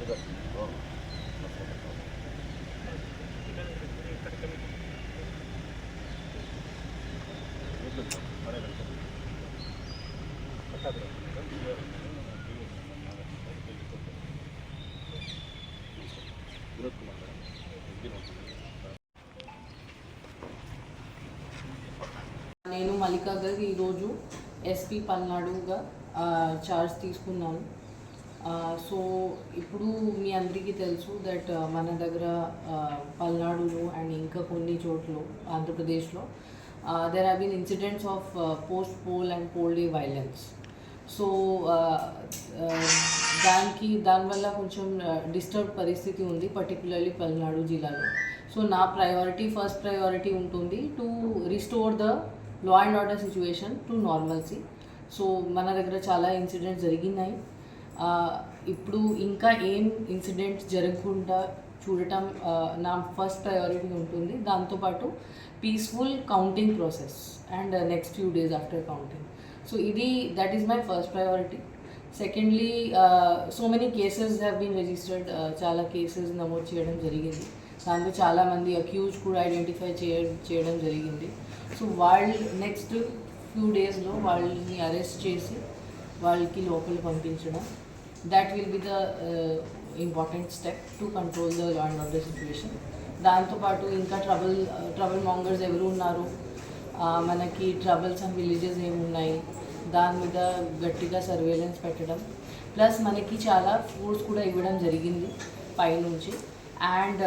నేను మల్లికా గారు ఈరోజు ఎస్పీ పల్నాడుగా చార్జ్ తీసుకున్నాను. సో ఇప్పుడు మీ అందరికీ తెలుసు దట్ మన దగ్గర పల్నాడులో అండ్ ఇంకా కొన్ని చోట్ల ఆంధ్రప్రదేశ్లో there have been incidents of post poll and poll day violence. So దానివల్ల కొంచెం డిస్టర్బ్ పరిస్థితి ఉంది, పర్టికులర్లీ పల్నాడు జిల్లాలో. సో నా ఫస్ట్ ప్రయారిటీ ఉంటుంది to restore the law and order situation to normalcy. So మన దగ్గర చాలా ఇన్సిడెంట్స్ జరిగినాయి. ఇప్పుడు ఇంకా ఏం ఇన్సిడెంట్స్ జరగకుండా చూడటం నా ఫస్ట్ ప్రయారిటీ ఉంటుంది. దాంతోపాటు peaceful counting process and next few days after counting. So that is my first priority. Secondly, so many cases have been registered. చాలా కేసెస్ నమోదు చేయడం జరిగింది. దాంట్లో చాలామంది అక్యూజ్ కూడా ఐడెంటిఫై చేయడం జరిగింది. సో వాళ్ళు నెక్స్ట్ ఫ్యూ డేస్లో వాళ్ళని అరెస్ట్ చేసి వాళ్ళకి లోపల పంపించడం, that will be the important step to control the law and order situation. దాంతోపాటు ఇంకా ట్రబుల్ మాంగర్స్ ఎవరు ఉన్నారు, మనకి ట్రబుల్స్ అండ్ విలేజెస్ ఏమున్నాయి, దాని మీద గట్టిగా సర్వేలెన్స్ పెట్టడం, ప్లస్ మనకి చాలా ఫోర్స్ కూడా ఇవ్వడం జరిగింది పైనుంచి. అండ్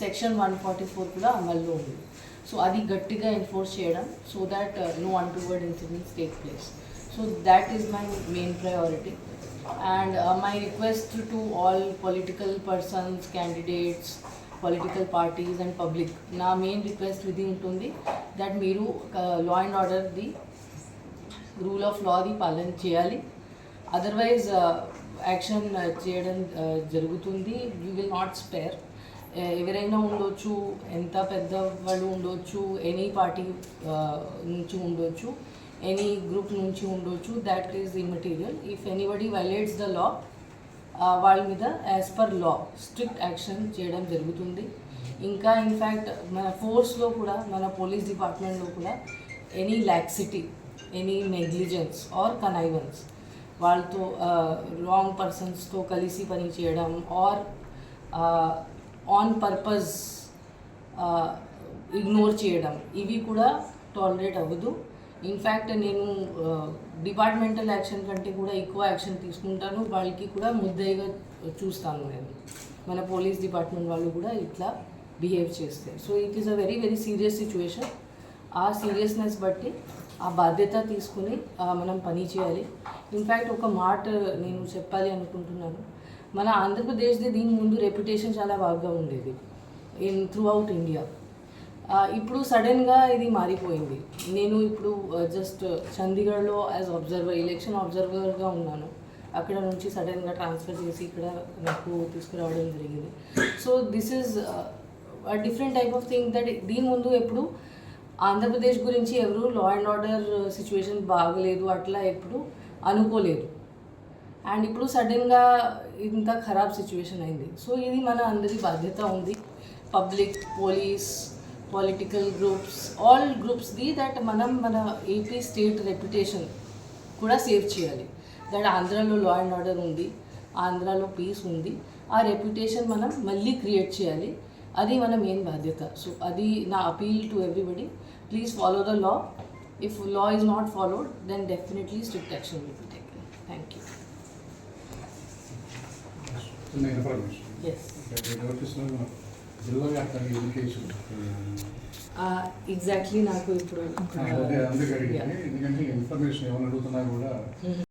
సెక్షన్ 144 కూడా అమల్లో ఉంది. సో అది గట్టిగా ఎన్ఫోర్స్ చేయడం, so that no untoward incidents take place. So that is my main priority. And my request to all political persons, candidates, political parties and public, నా మెయిన్ రిక్వెస్ట్ ఇది ఉంటుంది that మీరు లా అండ్ ఆర్డర్ది, rule of లాది పాలన చేయాలి. Otherwise action చేయడం జరుగుతుంది. You will not spare. ఎవరైనా ఉండొచ్చు, ఎంత పెద్ద వాళ్ళు ఉండొచ్చు, ఎనీ పార్టీ నుంచి ఉండొచ్చు, ఎనీ గ్రూప్ నుంచి ఉండొచ్చు, that is immaterial. If anybody violates the law, వాళ్ళ మీద as per law strict action చేయడం జరుగుతుంది. ఇంకా ఇన్ఫ్యాక్ట్ మన ఫోర్స్లో కూడా, మన పోలీస్ డిపార్ట్మెంట్లో కూడా any laxity, any negligence are connivance, వాళ్ళతో రాంగ్ పర్సన్స్తో కలిసి పని చేయడం ఆర్ ఆన్ పర్పస్ ఇగ్నోర్ చేయడం, ఇవి కూడా టాలరేట్ అవ్వదు. ఇన్ఫ్యాక్ట్ నేను డిపార్ట్మెంటల్ యాక్షన్ కంటే కూడా ఎక్కువ యాక్షన్ తీసుకుంటాను. వాళ్ళకి కూడా ముద్దయిగా చూస్తాను నేను, మన పోలీస్ డిపార్ట్మెంట్ వాళ్ళు కూడా ఇట్లా బిహేవ్ చేస్తే. So it is a very very serious situation. ఆ సీరియస్నెస్ బట్టి ఆ బాధ్యత తీసుకుని మనం పని చేయాలి. ఇన్ఫ్యాక్ట్ ఒక మాట నేను చెప్పాలి అనుకుంటున్నాను. మన ఆంధ్రప్రదేశ్ది దీని ముందు రెప్యుటేషన్ చాలా బాగా ఉండేది త్రూ అవుట్ ఇండియా. ఇప్పుడు సడన్గా ఇది మారిపోయింది. నేను ఇప్పుడు జస్ట్ చండీగఢ్లో యాజ్ అబ్జర్వర్, ఎలక్షన్ అబ్జర్వర్గా ఉన్నాను. అక్కడ నుంచి సడన్గా ట్రాన్స్ఫర్ చేసి ఇక్కడ నాకు తీసుకురావడం జరిగింది. So this is different type of thing that దీని ముందు ఎప్పుడు ఆంధ్రప్రదేశ్ గురించి ఎవరు లా అండ్ ఆర్డర్ సిచ్యువేషన్ బాగలేదు అట్లా ఎప్పుడు అనుకోలేదు. అండ్ ఇప్పుడు సడన్గా ఇంత ఖరాబ్ సిచ్యువేషన్ అయింది. సో ఇది మన అందరి బాధ్యత ఉంది, public, police, political groups, all గ్రూప్స్ది, దట్ మనం మన ఏపీ స్టేట్ రెప్యుటేషన్ కూడా సేవ్ చేయాలి. దట్ ఆంధ్రాలో లా అండ్ ఆర్డర్ ఉంది, ఆంధ్రాలో పీస్ ఉంది, ఆ రెప్యుటేషన్ మనం మళ్ళీ క్రియేట్ చేయాలి. అది మన మెయిన్ బాధ్యత. సో అది నా appeal to everybody. Please follow the law. If law is not followed, then definitely strict action will be taken. Thank you. Exactly నాకు ఇప్పుడు ఎందుకంటే ఇన్ఫర్మేషన్ ఏమైనా అడుగుతున్నా కూడా